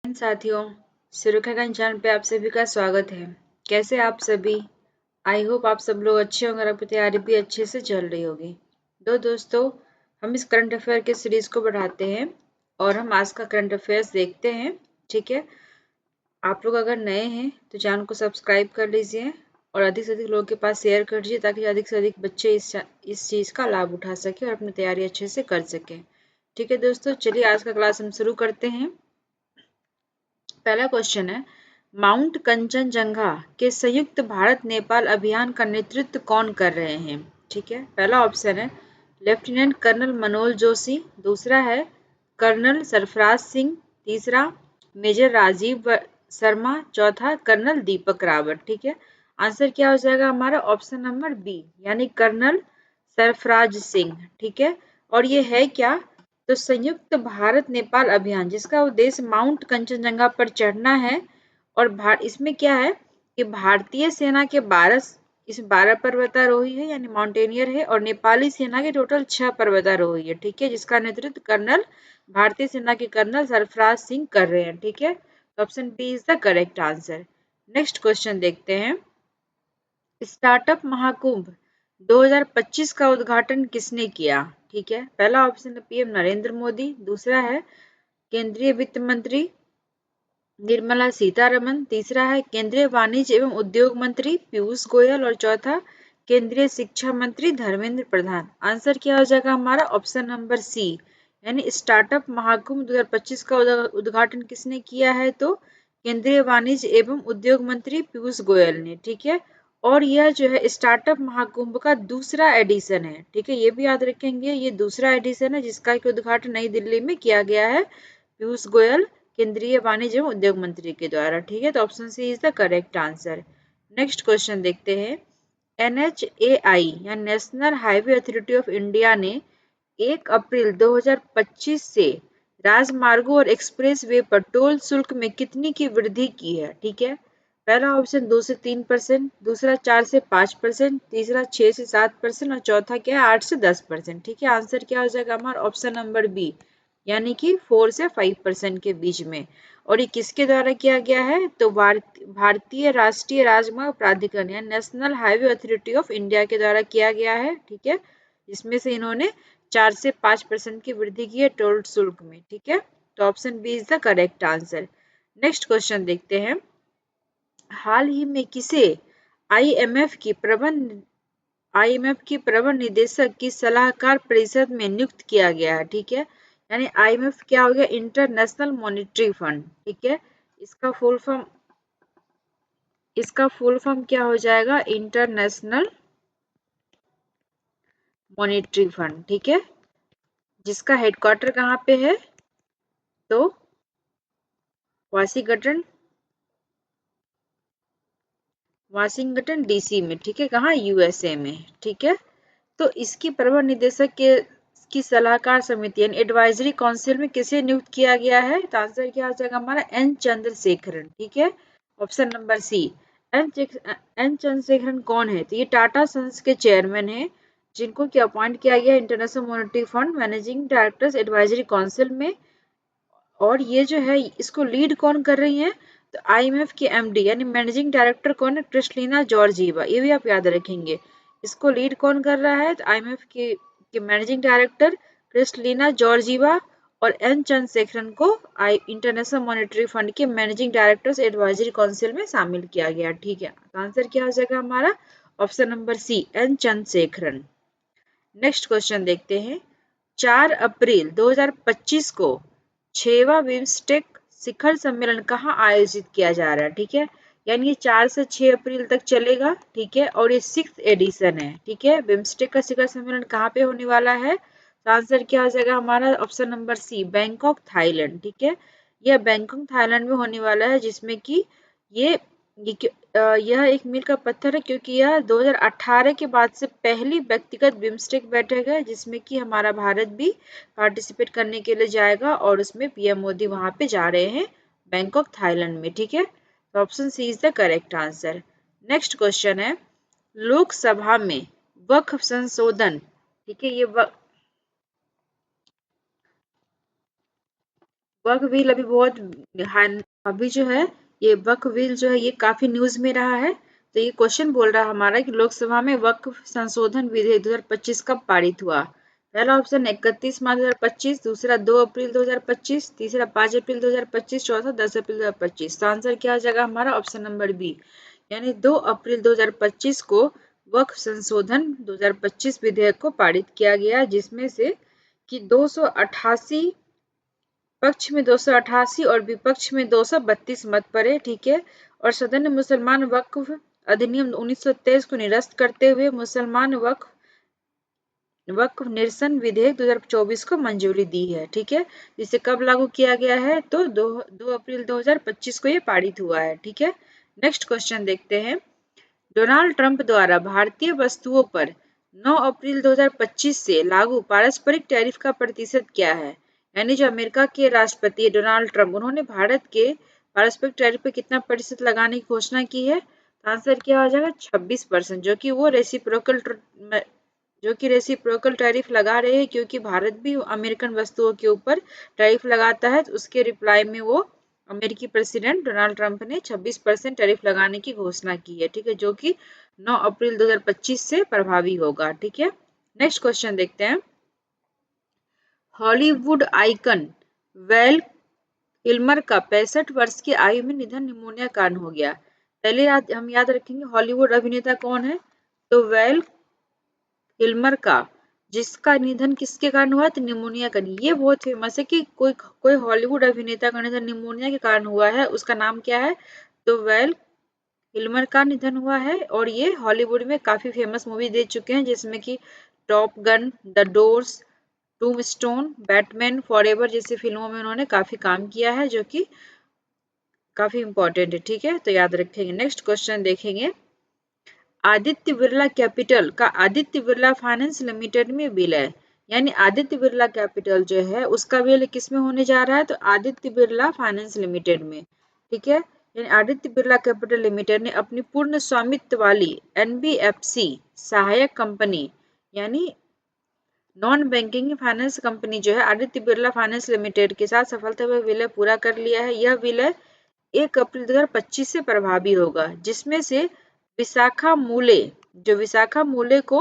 साथियों, सुरेखागंज चैनल पे आप सभी का स्वागत है। कैसे आप सभी? आई होप आप सब लोग अच्छे होंगे और आपकी तैयारी भी अच्छे से चल रही होगी। दोस्तों, हम इस करंट अफेयर के सीरीज को बढ़ाते हैं और हम आज का करंट अफेयर्स देखते हैं। ठीक है, आप लोग अगर नए हैं तो चैनल को सब्सक्राइब कर लीजिए और अधिक से अधिक लोगों के पास शेयर कर दीजिए ताकि अधिक से अधिक बच्चे इस चीज़ का लाभ उठा सके और अपनी तैयारी अच्छे से कर सकें। ठीक है दोस्तों, चलिए आज का क्लास हम शुरू करते हैं। पहला क्वेश्चन है, माउंट कंचनजंगा के संयुक्त भारत नेपाल अभियान का नेतृत्व कौन कर रहे हैं? ठीक है, पहला ऑप्शन है लेफ्टिनेंट कर्नल मनोज जोशी, दूसरा है कर्नल सरफराज सिंह, तीसरा मेजर राजीव शर्मा, चौथा कर्नल दीपक रावत। ठीक है, आंसर क्या हो जाएगा हमारा? ऑप्शन नंबर बी यानी कर्नल सरफराज सिंह। ठीक है, और ये है क्या? तो संयुक्त भारत नेपाल अभियान जिसका उद्देश्य माउंट कंचनजंगा पर चढ़ना है और इसमें क्या है कि भारतीय सेना के 12 पर्वतारोही है यानी माउंटेनियर है और नेपाली सेना के टोटल 6 पर्वतारोही है। ठीक है, जिसका नेतृत्व कर्नल भारतीय सेना के कर्नल सरफराज सिंह कर रहे हैं। ठीक है, option B is the correct answer. Next question देखते हैं, स्टार्टअप महाकुंभ 2025 का उद्घाटन किसने किया? ठीक है, पहला ऑप्शन है पीएम नरेंद्र मोदी, दूसरा है केंद्रीय वित्त मंत्री निर्मला सीतारमन, तीसरा है केंद्रीय वाणिज्य एवं उद्योग मंत्री पीयूष गोयल और चौथा केंद्रीय शिक्षा मंत्री धर्मेंद्र प्रधान। आंसर क्या हो जाएगा हमारा? ऑप्शन नंबर सी यानी स्टार्टअप महाकुंभ 2025 का उद्घाटन किसने किया है? तो केंद्रीय वाणिज्य एवं उद्योग मंत्री पीयूष गोयल ने। ठीक है, और यह जो है स्टार्टअप महाकुंभ का दूसरा एडिशन है। ठीक है, ये भी याद रखेंगे, ये दूसरा एडिशन है जिसका उद्घाटन नई दिल्ली में किया गया है पीयूष गोयल केंद्रीय वाणिज्य एवं उद्योग मंत्री के द्वारा। ठीक है, तो option C is the correct answer. Next question देखते हैं, NHAI या national highway authority of India ने 1 अप्रैल 2025 से राजमार्गों और एक्सप्रेस वे पर टोल शुल्क में कितनी की वृद्धि की है? ठीक है, पहला ऑप्शन 2 से 3%, दूसरा 4 से 5%, तीसरा 6 से 7% और चौथा क्या है 8 से 10%। ठीक है, आंसर क्या हो जाएगा हमारा? ऑप्शन नंबर बी यानी कि 4 से 5% के बीच में। और ये किसके द्वारा किया गया है? तो भारतीय राष्ट्रीय राजमार्ग प्राधिकरण या national highway authority of India के द्वारा किया गया है। ठीक है, जिसमें से इन्होंने 4 से 5% की वृद्धि की है टोल शुल्क में। ठीक है, तो option B is the correct answer. Next question देखते हैं, हाल ही में किसे आईएमएफ की प्रबंध निदेशक की सलाहकार परिषद में नियुक्त किया गया है? ठीक है, यानी आईएमएफ क्या हो गया? International monetary fund. ठीक है, इसका फुल फॉर्म क्या हो जाएगा? International monetary fund. ठीक है, जिसका हेडक्वार्टर कहाँ पे है? तो वाशिंगटन डीसी में। ठीक है, कहाँ? यूएसए में। ठीक है, तो इसकी प्रबंध निदेशक के की सलाहकार समिति यानी एडवाइजरी काउंसिल में किसे नियुक्त किया गया है? तो आंसर क्या हो जाएगा हमारा? एन चंद्रशेखरन। ठीक है, option number C. N Chandrasekaran कौन है? तो ये टाटा सन्स के चेयरमैन है जिनको की अपॉइंट किया गया international monetary fund managing directors advisory council में। और ये जो है इसको लीड कौन कर रही है? तो आईएमएफ की एमडी यानी मैनेजिंग डायरेक्टर कौन है? Kristalina Georgieva. ये भी आप याद रखेंगे, इसको लीड कौन कर रहा है? तो आईएमएफ की मैनेजिंग डायरेक्टर क्रिस्टलिना जॉर्जीवा और एन चंद्रशेखरन को इंटरनेशनल मॉनेटरी फंड के मैनेजिंग डायरेक्टर्स एडवाइजरी काउंसिल में शामिल किया गया। ठीक है, तो आंसर क्या हो जाएगा हमारा? Option number C N Chandrasekaran. Next question देखते हैं, 4 अप्रैल 2025 को 6वां बिम्स्टेक शिखर सम्मेलन कहाँ आयोजित किया जा रहा है? ठीक है, यानी ये 4 से 6 अप्रैल तक चलेगा। ठीक है, और ये 6th एडिशन है। ठीक है, बिम्स्टेक का शिखर सम्मेलन कहाँ पे होने वाला है? तो आंसर क्या हो जाएगा हमारा? Option number C Bangkok Thailand. ठीक है, यह बैंकॉक थाईलैंड में होने वाला है जिसमें कि ये यह एक मील का पत्थर है क्योंकि यह 2018 के बाद से पहली व्यक्तिगत बिम्स्टेक बैठक है जिसमें कि हमारा भारत भी पार्टिसिपेट करने के लिए जाएगा और उसमें पीएम मोदी वहां पे जा रहे हैं बैंकॉक थाईलैंड में। ठीक है, तो option C is the correct answer. Next question है, लोकसभा में वक्फ संशोधन। ठीक है, ये बक व्हील अभी बहुत अभी जो है ये बक व्हील जो है ये काफी न्यूज में रहा है। तो ये क्वेश्चन बोल रहा है हमारा कि लोकसभा में वक्फ संशोधन विधेयक 2025 कब पारित हुआ। पहला ऑप्शन 31 मार्च 2025, दूसरा 2 अप्रैल 2025, तीसरा 5 अप्रैल 2025, चौथा 10 अप्रैल 2025। तो आंसर क्या हो जाएगा हमारा ऑप्शन नंबर बी, यानी 2 अप्रैल 2025 को वक्फ संशोधन 2025 विधेयक को पारित किया गया, जिसमें से कि 288 पक्ष में 288 और विपक्ष में 232 मत पड़े। ठीक है। और सदन ने मुसलमान वक्फ अधिनियम 1923 को निरस्त करते हुए मुसलमान वक्फ निरसन विधेयक 2024 को मंजूरी दी है। ठीक है। जिसे कब लागू किया गया है तो 2 अप्रैल 2025 को ये पारित हुआ है। ठीक है। नेक्स्ट क्वेश्चन देखते हैं। डोनाल्ड ट्रंप द्वारा भारतीय वस्तुओं पर 9 अप्रैल 2025 से लागू पारस्परिक टैरिफ का प्रतिशत क्या है। यानी जो अमेरिका के राष्ट्रपति डोनाल्ड ट्रंप उन्होंने भारत के पारस्परिक टैरिफ पे कितना प्रतिशत लगाने की घोषणा की है। तो आंसर क्या हो जाएगा 26%, जो कि रेसिप्रोकल टैरिफ लगा रहे हैं, क्योंकि भारत भी अमेरिकन वस्तुओं के ऊपर टैरिफ लगाता है। तो उसके रिप्लाई में वो अमेरिकी प्रेसिडेंट डोनाल्ड ट्रंप ने 26% टैरिफ लगाने की घोषणा की है। ठीक है। जो कि 9 अप्रैल 2025 से प्रभावी होगा। ठीक है। नेक्स्ट क्वेश्चन देखते हैं। हॉलीवुड आइकन वेल किल्मर का 65 वर्ष की आयु में निधन निमोनिया कारण हो गया। पहले हम याद रखेंगे हॉलीवुड अभिनेता कौन है। तो वेल किल्मर का, जिसका निधन किसके कारण हुआ तो निमोनिया का। ये बहुत फेमस है कि कोई कोई हॉलीवुड अभिनेता का निधन निमोनिया के कारण हुआ है, उसका नाम क्या है। तो वेल किल्मर का निधन हुआ है और ये हॉलीवुड में काफी फेमस मूवी दे चुके हैं, जिसमें कि Top Gun, The Doors, Tombstone, Batman Forever जैसी फिल्मों में उन्होंने काफी काम किया है, जो कि काफी इंपॉर्टेंट है। ठीक है। तो याद रखेंगे। नेक्स्ट क्वेश्चन देखेंगे। आदित्य बिरला कैपिटल का आदित्य बिरला फाइनेंस लिमिटेड में विलय, यानी आदित्य बिरला कैपिटल जो है उसका विलय किस में होने जा रहा है। तो आदित्य बिरला फाइनेंस लिमिटेड में। ठीक है। यानी आदित्य बिरला कैपिटल लिमिटेड ने अपनी पूर्ण स्वामित्व वाली एनबीएफसी सहायक कंपनी, यानी नॉन बैंकिंग फाइनेंस कंपनी जो है आदित्य बिरला फाइनेंस लिमिटेड के साथ सफलतापूर्वक विलय पूरा कर लिया है। यह विलय 1 अप्रैल 2025 से प्रभावी होगा, जिसमें से विशाखा मूले, जो विशाखा मूले को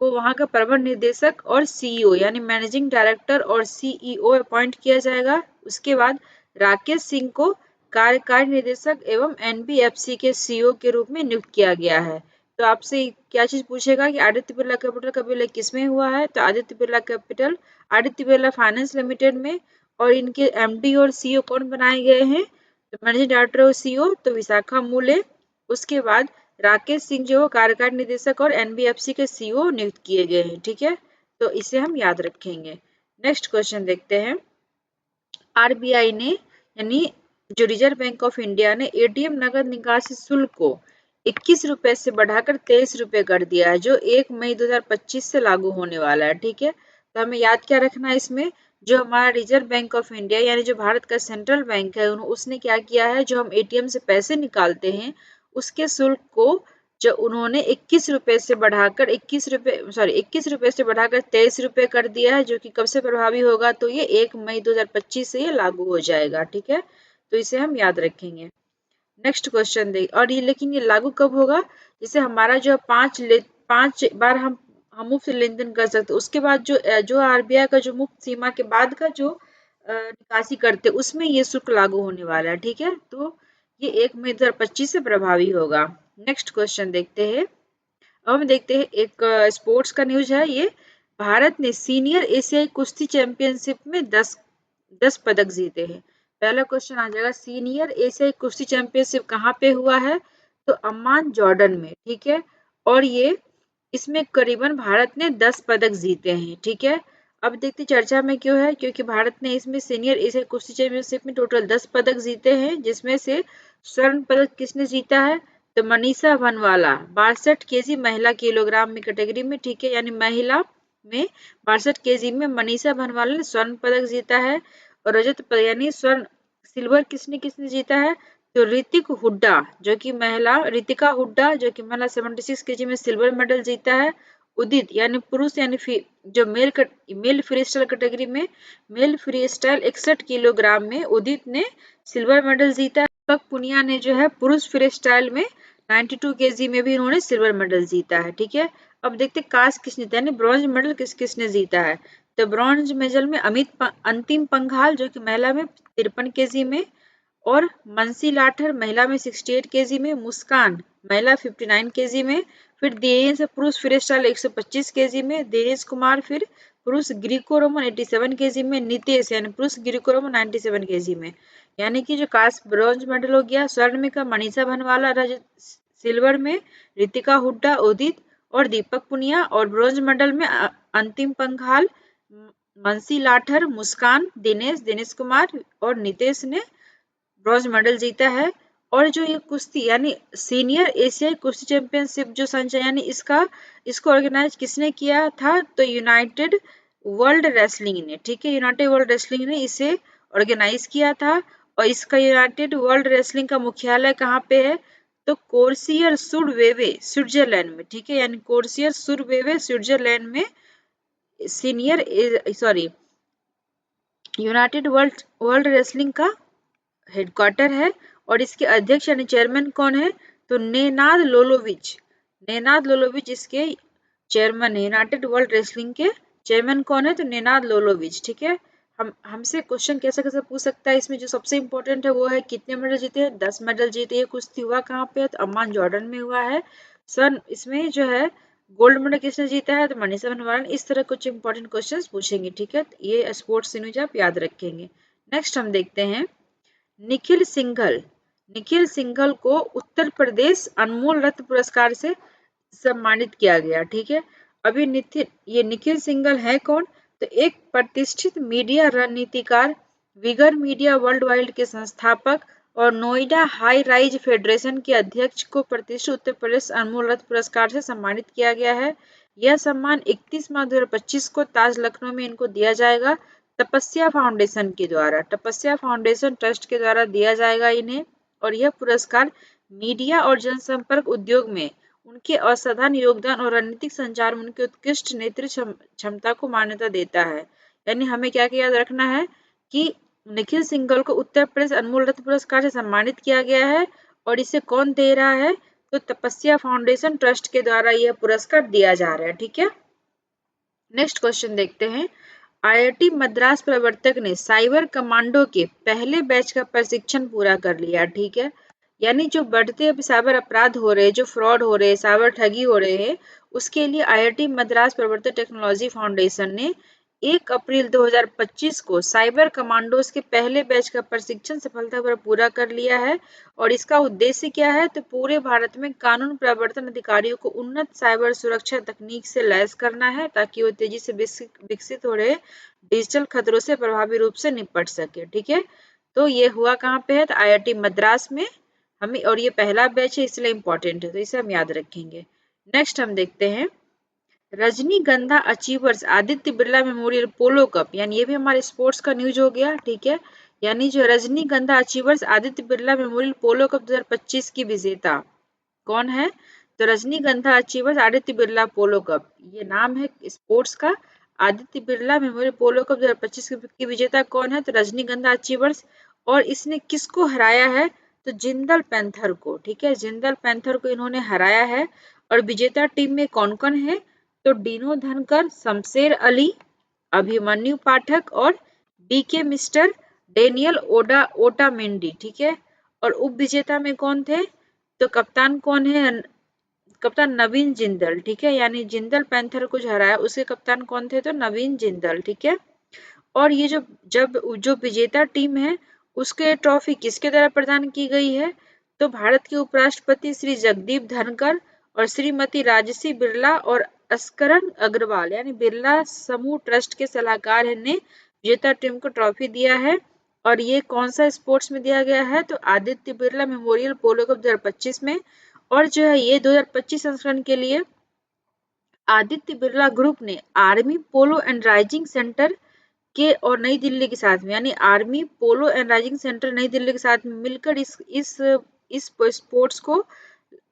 वहां का प्रबंध निदेशक और सीईओ यानी मैनेजिंग डायरेक्टर और सीईओ अपॉइंट किया जाएगा। उसके बाद राकेश सिंह को कार्यकारी निदेशक एवं एनबीएफसी के सीईओ के रूप में नियुक्त किया गया है। तो आपसे क्या चीज पूछेगा कि आदित्य बिरला कैपिटल का विलय किसमें हुआ है। तो Aditya Birla capital Aditya Birla finance limited में। और इनके एमडी और सीईओ कौन बनाए गए हैं। तो मैनेजिंग डायरेक्टर और सीईओ तो विशाखा मूले, उसके बाद राकेश सिंह जो कार्यकारी निदेशक और एनबीएफसी के सीईओ नियुक्त किए गए हैं। ठीक है। तो इसे हम याद रखेंगे। नेक्स्ट क्वेश्चन देखते हैं। आरबीआई ने, यानी जो रिजर्व बैंक ऑफ इंडिया ने एटीएम नगद निकासी शुल्क को 21 रुपए से बढ़ाकर 23 रुपए कर दिया है, जो 1 मई 2025 से लागू होने वाला है। ठीक है। तो हमें याद क्या रखना है इसमें, जो हमारा रिजर्व बैंक ऑफ इंडिया यानी जो भारत का सेंट्रल बैंक है, उसने क्या किया है, जो हम एटीएम से पैसे निकालते हैं उसके शुल्क को जो उन्होंने 21 रुपए से बढ़ाकर 21 रुपए से बढ़ाकर 23 रुपए कर दिया है, जो कि कब से प्रभावी होगा। तो ये 1 मई 2025 से ये लागू हो जाएगा। ठीक है। तो इसे हम याद रखेंगे। नेक्स्ट क्वेश्चन देख, और ये लेकिन ये लागू कब होगा, जैसे हमारा जो 5 बार हम मुफ्त लेन देन कर सकते, उसके बाद जो आरबीआई का जो मुफ्त सीमा के बाद का जो निकासी करते उसमें ये शुल्क लागू होने वाला है। ठीक है। तो ये 1 मई 2025 से प्रभावी होगा। नेक्स्ट क्वेश्चन देखते हैं। अब हम देखते हैं एक स्पोर्ट्स का न्यूज है ये। भारत ने सीनियर एशियाई कुश्ती चैंपियनशिप में 10 पदक जीते हैं। पहला क्वेश्चन आ जाएगा सीनियर एशियाई कुश्ती चैंपियनशिप कहाँ पे हुआ है। तो अम्मान जॉर्डन में। ठीक है। और ये इसमें करीबन भारत ने 10 पदक जीते हैं। ठीक है। अब देखते चर्चा में क्यों है, क्योंकि भारत ने इसमें सीनियर एशियाई कुश्ती चैंपियनशिप में टोटल 10 पदक जीते हैं, जिसमें से स्वर्ण पदक किसने जीता है। तो मनीषा भनवाला 62 केजी महिला किलोग्राम में कैटेगरी में। ठीक है। यानी महिला में 62 केजी में मनीषा भनवाला ने स्वर्ण पदक जीता है। और रजत पदक यानी स्वर्ण सिल्वर किसने किसने जीता है। तो ऋतिका हुड्डा जो कि महिला 76 केजी में सिल्वर मेडल जीता है। उदित यानी पुरुष यानी जो मेल फ्री स्टाइल कैटेगरी में मेल फ्री स्टाइल 61 किलोग्राम में उदित ने सिल्वर मेडल जीता है। दीपक पुनिया ने जो है पुरुष फ्री स्टाइल में 92 केजी में भी इन्होंने सिल्वर मेडल जीता है। ठीक है, अब देखते कांस्य किसने जीता यानी ब्रॉन्ज मेडल किसने जीता है। तो ब्रॉन्ज मेडल में अंतिम पंघाल जो कि महिला में 53 केजी में, और मनसी लाठर महिला में 68 केजी में, मुस्कान महिला 59 केजी में, फिर दिनेश पुरुष फ्री स्टाइल 125 केजी में, दिनेश कुमार फिर पुरुष ग्रीको रोमन 87 केजी में, नितेश यानी पुरुष ग्रीको रोमन 97 केजी में। यानी कि जो कांस्य ब्रॉन्ज मेडल हो गया। स्वर्ण में का मनीषा भनवाला, सिल्वर में रितिका हुड्डा, उदित और दीपक पुनिया, और ब्रॉन्ज मेडल में अंतिम पंघाल, मनसी लाठर, मुस्कान, दिनेश कुमार और नितेश ने ब्रॉन्ज मेडल जीता है। और जो ये कुश्ती यानी सीनियर एशियाई कुश्ती चैंपियनशिप जो संचय यानी इसको ऑर्गेनाइज किसने किया था, तो यूनाइटेड वर्ल्ड रेसलिंग ने। ठीक है, यूनाइटेड वर्ल्ड रेसलिंग ने इसे ऑर्गेनाइज किया था। और इसका यूनाइटेड वर्ल्ड रेसलिंग का मुख्यालय कहाँ पे है, तो कोर्सियर सुरवेवे स्विट्जरलैंड में। ठीक है, यानी कोर्सियर सुरवेवे स्विट्जरलैंड में यूनाइटेड वर्ल्ड रेसलिंग का हेडक्वार्टर है। और इसके अध्यक्ष यानी चेयरमैन कौन है, तो नेनाद लोलोविच इसके चेयरमैन है। यूनाइटेड वर्ल्ड रेसलिंग के चेयरमैन कौन है, तो नेनाद लोलोविच। ठीक है, हमसे क्वेश्चन कैसे कैसे पूछ सकता है। इसमें जो सबसे इंपॉर्टेंट है वो है कितने मेडल जीते हैं, 10 मेडल जीते। ये कुश्ती हुआ कहाँ पे है, तो अम्मान जॉर्डन में हुआ है। सन इसमें जो है गोल्ड मेडल किसने जीता है, तो मनीषा भनवाला। इस तरह कुछ इंपॉर्टेंट क्वेश्चन पूछेंगे। ठीक है, ये स्पोर्ट्स न्यूज आप याद रखेंगे। नेक्स्ट हम देखते हैं निखिल सिंघल को उत्तर प्रदेश अनमोल रत्न पुरस्कार से सम्मानित किया गया। ठीक है, अभी निखिल सिंघल है कौन, तो एक प्रतिष्ठित मीडिया रणनीतिकार, विगर मीडिया वर्ल्ड वाइड के संस्थापक और नोएडा हाई राइज फेडरेशन के अध्यक्ष को प्रतिष्ठित उत्तर प्रदेश अनमोल रत्न पुरस्कार से सम्मानित किया गया है। यह सम्मान 31 मार्च 2025 को ताज लखनऊ में इनको दिया जाएगा। तपस्या फाउंडेशन ट्रस्ट के द्वारा दिया जाएगा इन्हें। और यह पुरस्कार मीडिया और जनसंपर्क उद्योग में उनके असाधारण योगदान और रणनीतिक संचार में उनके उत्कृष्ट नेतृत्व क्षमता को मान्यता देता है। यानी हमें क्या याद रखना है कि निखिल सिंघल को उत्तर प्रदेश अनमोल रत्न पुरस्कार से सम्मानित किया गया है। और इसे कौन दे रहा है, तो तपस्या फाउंडेशन ट्रस्ट के द्वारा यह पुरस्कार दिया जा रहा है। ठीक है, नेक्स्ट क्वेश्चन देखते हैं। आईआईटी मद्रास प्रवर्तक ने साइबर कमांडो के पहले बैच का प्रशिक्षण पूरा कर लिया। ठीक है, यानी जो बढ़ते अभी साइबर अपराध हो रहे हैं, जो फ्रॉड हो रहे हैं, साइबर ठगी हो रहे हैं, उसके लिए आईआईटी मद्रास प्रवर्तक टेक्नोलॉजी फाउंडेशन ने 1 अप्रैल 2025 को साइबर कमांडोज के पहले बैच का प्रशिक्षण सफलतापूर्वक पूरा कर लिया है। और इसका उद्देश्य क्या है, तो पूरे भारत में कानून प्रवर्तन अधिकारियों को उन्नत साइबर सुरक्षा तकनीक से लैस करना है, ताकि वो तेजी से विकसित हो रहे डिजिटल खतरों से प्रभावी रूप से निपट सके। ठीक है, तो ये हुआ कहाँ पे है, तो आईआईटी मद्रास में हमें, और ये पहला बैच है इसलिए इंपॉर्टेंट है, तो इसे हम याद रखेंगे। नेक्स्ट हम देखते हैं रजनीगंधा अचीवर्स आदित्य बिरला मेमोरियल पोलो कप, यानी ये भी हमारे स्पोर्ट्स का न्यूज हो गया। ठीक है, यानी जो रजनीगंधा अचीवर्स आदित्य बिरला मेमोरियल पोलो कप 2025 की विजेता कौन है, तो रजनीगंधा अचीवर्स आदित्य बिरला पोलो कप, ये नाम है स्पोर्ट्स का। आदित्य बिरला मेमोरियल पोलो कप 2025 की विजेता कौन है, तो रजनीगंधा अचीवर्स। और इसने किसको हराया है, तो जिंदल पैंथर को। ठीक है, जिंदल पैंथर को इन्होंने हराया है। और विजेता टीम में कौन कौन है, तो डीनो धनकर, शमशेर अली, अभिमन्यु पाठक और बीके मिस्टर डेनियल ओटामेंडी। ठीक है, और उप विजेता में कौन थे, तो कप्तान कौन है, कप्तान नवीन जिंदल। ठीक है, यानी जिंदल पैंथर को हराया, उसके कप्तान कौन थे, तो नवीन जिंदल। ठीक है, और ये जो विजेता टीम है उसके ट्रॉफी किसके द्वारा प्रदान की गई है, तो भारत के उपराष्ट्रपति श्री जगदीप धनकर और श्रीमती राजसी बिरला और अस्करन अग्रवाल यानी बिरला समूह ट्रस्ट के सलाहकार ने विजेता टीम को ट्रॉफी दिया है। और ये कौन सा स्पोर्ट्स में दिया गया है, तो आदित्य बिरला मेमोरियल पोलो कप 2025 में। और जो है ये 2025 संस्करण के लिए आदित्य बिरला ग्रुप ने army polo and rising centre के और नई दिल्ली के साथ में, यानी army polo and rising centre नई दिल्ली के साथ में मिलकर इस स्पोर्ट्स को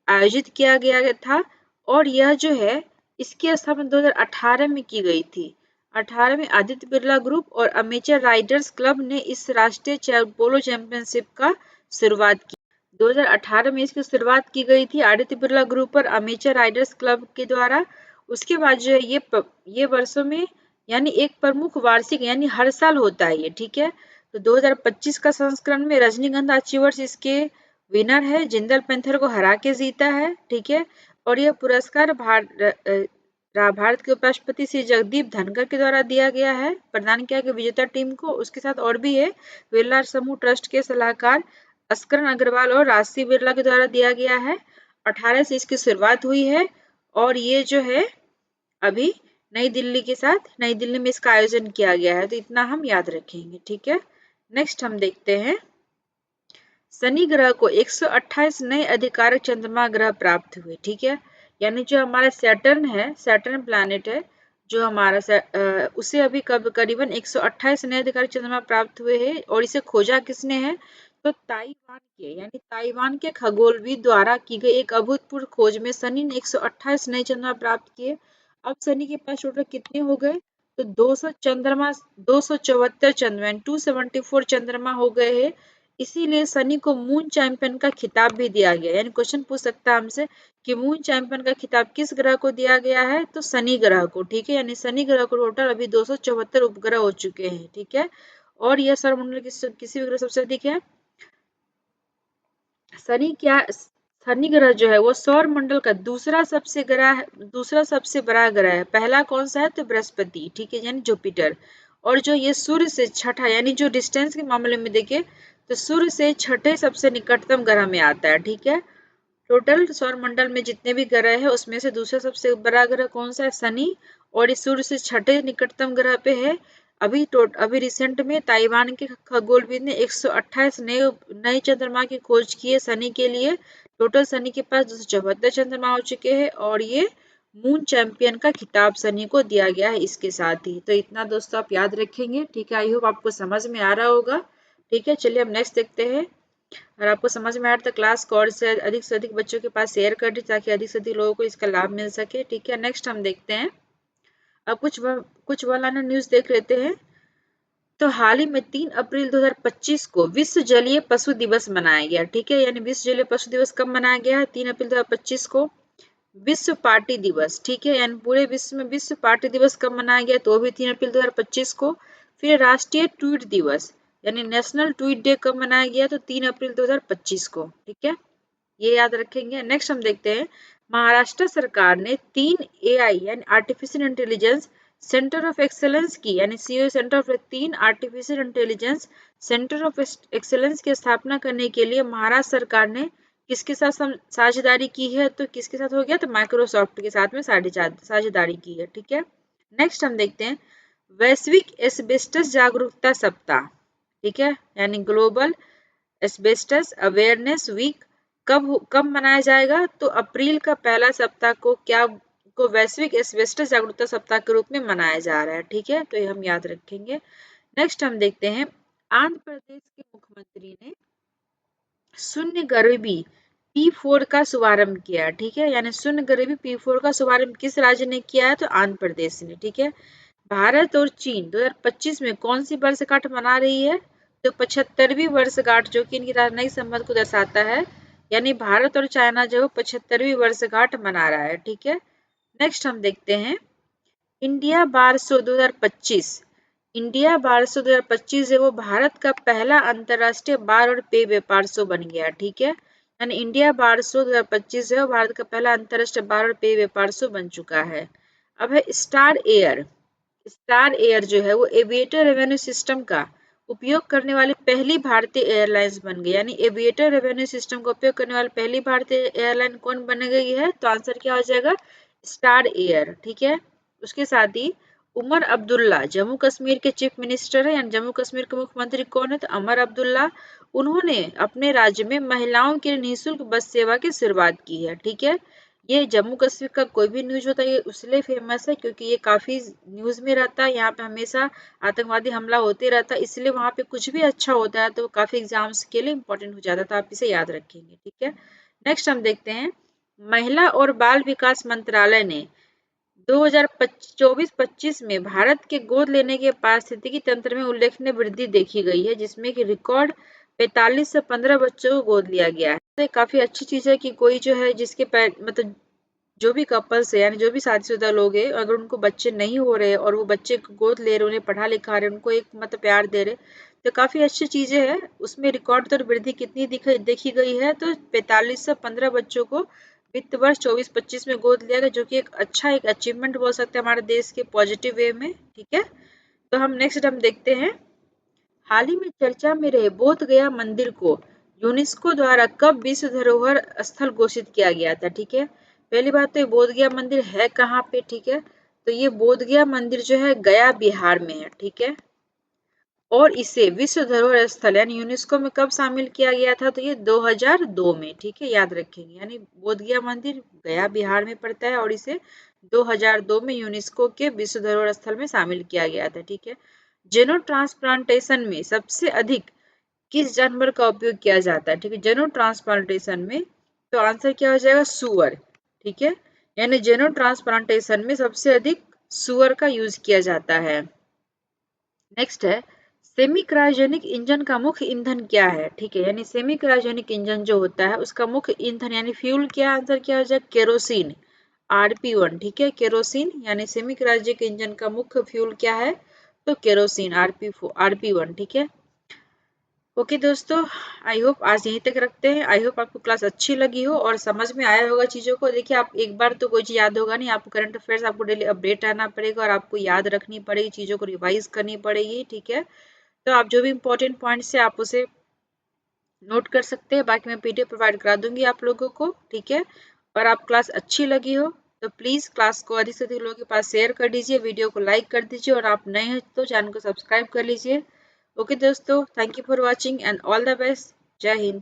आयोजित किया गया था। और यह जो है इसकी स्थापना 2018 में की गई थी। 18 में आदित्य बिरला ग्रुप और अमेचर राइडर्स क्लब ने इस राष्ट्रीय पोलो चैंपियनशिप का शुरुआत की। 2018 में इसकी शुरुआत की गई थी आदित्य बिरला ग्रुप और अमेचर राइडर्स क्लब के द्वारा। उसके बाद जो है ये वर्षों में यानी एक प्रमुख वार्षिक यानी हर साल होता है ये, ठीक है। तो 2025 का संस्करण में रजनीगंधा अचीवर्स इसके विनर है, जिंदल पेंथर को हरा के जीता है, ठीक है। और यह पुरस्कार भारत के उपराष्ट्रपति श्री जगदीप धनखड़ के द्वारा दिया गया है, प्रदान किया गया विजेता टीम को। उसके साथ और भी है, बिरला समूह ट्रस्ट के सलाहकार अस्करन अग्रवाल और राजसी बिरला के द्वारा दिया गया है। 18 से इसकी शुरुआत हुई है और ये जो है अभी नई दिल्ली में इसका आयोजन किया गया है, तो इतना हम याद रखेंगे, ठीक है। नेक्स्ट हम देखते हैं, शनि ग्रह को 128 नए अधिकारक चंद्रमा ग्रह प्राप्त हुए, ठीक है। यानी जो हमारा सैटर्न है, सैटर्न प्लैनेट है जो हमारा उसे अभी करीबन 128 नए अधिकारक चंद्रमा प्राप्त हुए हैं। और इसे खोजा किसने है, तो ताइवान के खगोलविद द्वारा की गई एक अभूतपूर्व खोज में शनि ने 128 नए चंद्रमा प्राप्त किए। अब शनि के पास टोटल कितने हो गए, तो 274 चंद्रमा 274 चंद्रमा हो गए हैं। इसीलिए शनि को मून चैंपियन का खिताब भी दिया गया। यानी क्वेश्चन पूछ सकता है हमसे कि मून चैंपियन का खिताब किस ग्रह को दिया गया है, तो शनि ग्रह को, ठीक है। यानी शनि ग्रह को टोटल अभी 274 उपग्रह हो चुके हैं, ठीक है। और यह सौरमंडल किसी भी ग्रह सबसे अधिक है। शनि ग्रह जो है वो सौर मंडल का दूसरा सबसे बड़ा ग्रह है। पहला कौन सा है, तो बृहस्पति, ठीक है, यानी जुपिटर। और जो ये सूर्य से छठा, यानी जो डिस्टेंस के मामले में देखें तो सूर्य से छठे सबसे निकटतम ग्रह में आता है, ठीक है। टोटल सौर मंडल में जितने भी ग्रह है उसमें से दूसरा सबसे बड़ा ग्रह कौन सा है, शनि। और इस सूर्य से छठे निकटतम ग्रह पे है। अभी रिसेंट में ताइवान के खगोलविद ने 128 नए चंद्रमा की खोज की है शनि के लिए। टोटल शनि के पास 274 चंद्रमा हो चुके हैं और ये मून चैंपियन का खिताब शनि को दिया गया है इसके साथ ही। तो इतना दोस्तों आप याद रखेंगे, ठीक है। आई होप आपको समझ में आ रहा होगा, ठीक है। चलिए अब नेक्स्ट देखते हैं। अगर आपको समझ में आ रहा है तो क्लास को और से अधिक बच्चों के पास शेयर कर दीजिए ताकि अधिक से अधिक लोगों को इसका लाभ मिल सके, ठीक है। नेक्स्ट हम देखते हैं, अब कुछ वालाना न्यूज देख लेते हैं। तो हाल ही में 3 अप्रैल 2025 को विश्व जलीय पशु दिवस मनाया गया, ठीक है। यानी विश्व जलीय पशु दिवस कब मनाया गया है, 3 अप्रैल 2025 को। विश्व पार्टी दिवस, ठीक है, यानी पूरे विश्व में विश्व पार्टी दिवस कब मनाया गया, तो भी 3 अप्रैल 2025 को। फिर राष्ट्रीय ट्वीट दिवस यानी नेशनल ट्वीट डे कब मनाया गया, तो 3 अप्रैल 2025 को, ठीक है, ये याद रखेंगे। नेक्स्ट हम देखते हैं, महाराष्ट्र सरकार ने 3 AI यानी artificial intelligence centre of excellence की, यानी CO centre of 3 artificial intelligence centre of excellence की स्थापना करने के लिए महाराष्ट्र सरकार ने किसके साथ साझेदारी की है, तो किसके साथ हो गया, तो माइक्रोसॉफ्ट के साथ में साझेदारी की है, ठीक है। नेक्स्ट हम देखते हैं, वैश्विक एस्बेस्टस जागरूकता सप्ताह, ठीक है, यानी ग्लोबल एस्बेस्टस अवेयरनेस वीक कब मनाया जाएगा, तो अप्रैल का पहला सप्ताह को वैश्विक एस्बेस्टस जागरूकता सप्ताह के रूप में मनाया जा रहा है, ठीक है। तो ये हम याद रखेंगे। नेक्स्ट हम देखते हैं, आंध्र प्रदेश के मुख्यमंत्री ने शून्य गरीबी P4 का शुभारंभ किया, ठीक है। यानी शून्य गरीबी P4 का शुभारंभ किस राज्य ने किया है, तो आंध्र प्रदेश ने, ठीक है। भारत और चीन 2025 में कौन सी वर्षगांठ मना रही है, तो 75वीं वर्षगांठ, जो कि इनकी राजनयिक संबंध को दर्शाता है। यानी भारत और चाइना जो 75वीं वर्षगांठ मना रहा है, ठीक है। नेक्स्ट हम देखते हैं, इंडिया बार शो 2025। इंडिया बार शो 2025 है वो भारत का पहला अंतरराष्ट्रीय बार और पेय व्यापार शो बन गया, ठीक है। यानी इंडिया बार शो 2025 है वो भारत का पहला अंतरराष्ट्रीय बार और पेय व्यापार शो बन चुका है। अब है स्टार एयर जो है वो एविएटर रेवेन्यू सिस्टम का उपयोग करने वाली पहली भारतीय एयरलाइंस बन गई। यानी एविएटर रेवेन्यू सिस्टम का उपयोग करने वाली पहली भारतीय एयरलाइन कौन बन गई है, तो आंसर क्या हो जाएगा, स्टार एयर, ठीक है। उसके साथ ही उमर अब्दुल्ला जम्मू कश्मीर के चीफ मिनिस्टर है, यानी जम्मू कश्मीर के मुख्यमंत्री कौन है, तो उमर अब्दुल्ला। उन्होंने अपने राज्य में महिलाओं के लिए निःशुल्क बस सेवा की शुरुआत की है, ठीक है। ये जम्मू कश्मीर का कोई भी न्यूज होता है ये इसलिए फेमस है क्योंकि ये काफी न्यूज में रहता है। यहाँ पे हमेशा आतंकवादी हमला होते रहता है, इसलिए वहाँ पे कुछ भी अच्छा होता है तो काफी एग्जाम्स के लिए इंपॉर्टेंट हो जाता है, तो आप इसे याद रखेंगे, ठीक है। नेक्स्ट हम देखते हैं, महिला और बाल विकास मंत्रालय ने 2024-25 में भारत के गोद लेने के पारिस्थितिकी तंत्र में उल्लेखनीय वृद्धि देखी गई है, जिसमें कि रिकॉर्ड 45 से 15 बच्चों को गोद लिया गया है। तो काफी अच्छी चीज है कि कोई जो है जिसके मतलब जो भी कपल्स है यानी जो भी शादीशुदा लोग हैं, अगर उनको बच्चे नहीं हो रहे और वो बच्चे को गोद ले रहे, उन्हें पढ़ा लिखा रहे, उनको एक मतलब प्यार दे रहे, तो काफी अच्छी चीजें हैं। उसमें रिकॉर्ड तौर वृद्धि कितनी देखी गई है, तो 45 से 15 बच्चों को वित्त वर्ष 24-25 में गोद लिया गया, जो कि एक अचीवमेंट बोल सकते हैं हमारे देश के पॉजिटिव वे में। ठीक है, तो हम देखते हैं, हाल ही में चर्चा में रहे बोध गया मंदिर को यूनेस्को द्वारा कब विश्व धरोहर स्थल घोषित किया गया था। ठीक है, पहली बात तो ये बोध गया मंदिर है कहाँ पे। ठीक है, तो ये बोध गया मंदिर जो है गया बिहार में है। ठीक है, और इसे विश्व धरोहर स्थल यानी यूनेस्को में कब शामिल किया गया था, तो ये 2002 में। ठीक है, याद रखेंगे, यानी बोध गया मंदिर गया बिहार में पड़ता है और इसे 2002 में यूनेस्को के विश्व धरोहर स्थल में शामिल किया गया था। ठीक है, जेनो ट्रांसप्लांटेशन में सबसे अधिक किस जानवर का उपयोग किया जाता है। ठीक है, जेनो ट्रांसप्लांटेशन में तो आंसर क्या हो जाएगा, सुअर। ठीक है, यानी जेनो ट्रांसप्लांटेशन में सबसे अधिक सुअर का यूज किया जाता है। नेक्स्ट है, सेमी क्रायोजेनिक इंजन का मुख्य ईंधन क्या है। ठीक है, यानी सेमी क्रायोजेनिक इंजन जो होता है उसका मुख्य ईंधन यानी फ्यूल क्या, आंसर क्या हो जाएगा, केरोसिन, RP1। ठीक है, केरोसिन यानी सेमी क्रायोजेनिक इंजन का मुख्य फ्यूल क्या है, तो केरोसिन, RP1। ठीक है, ओके दोस्तों, आई होप आज यहीं तक रखते हैं। आई होप आपको क्लास अच्छी लगी हो और समझ में आया होगा चीज़ों को। देखिए, आप एक बार तो कोई चीज़ याद होगा नहीं, आपको करंट अफेयर्स आपको डेली अपडेट रहना पड़ेगा और आपको याद रखनी पड़ेगी, चीज़ों को रिवाइज करनी पड़ेगी। ठीक है, तो आप जो भी इंपॉर्टेंट पॉइंट्स है आप उसे नोट कर सकते हैं, बाकी मैं PDF प्रोवाइड करा दूंगी आप लोगों को। ठीक है, और आप क्लास अच्छी लगी हो तो प्लीज़ क्लास को अधिक से अधिक लोगों के पास शेयर कर दीजिए, वीडियो को लाइक कर दीजिए और आप नए हैं तो चैनल को सब्सक्राइब कर लीजिए। ओके दोस्तों, thank you for watching and all the best. जय हिंद।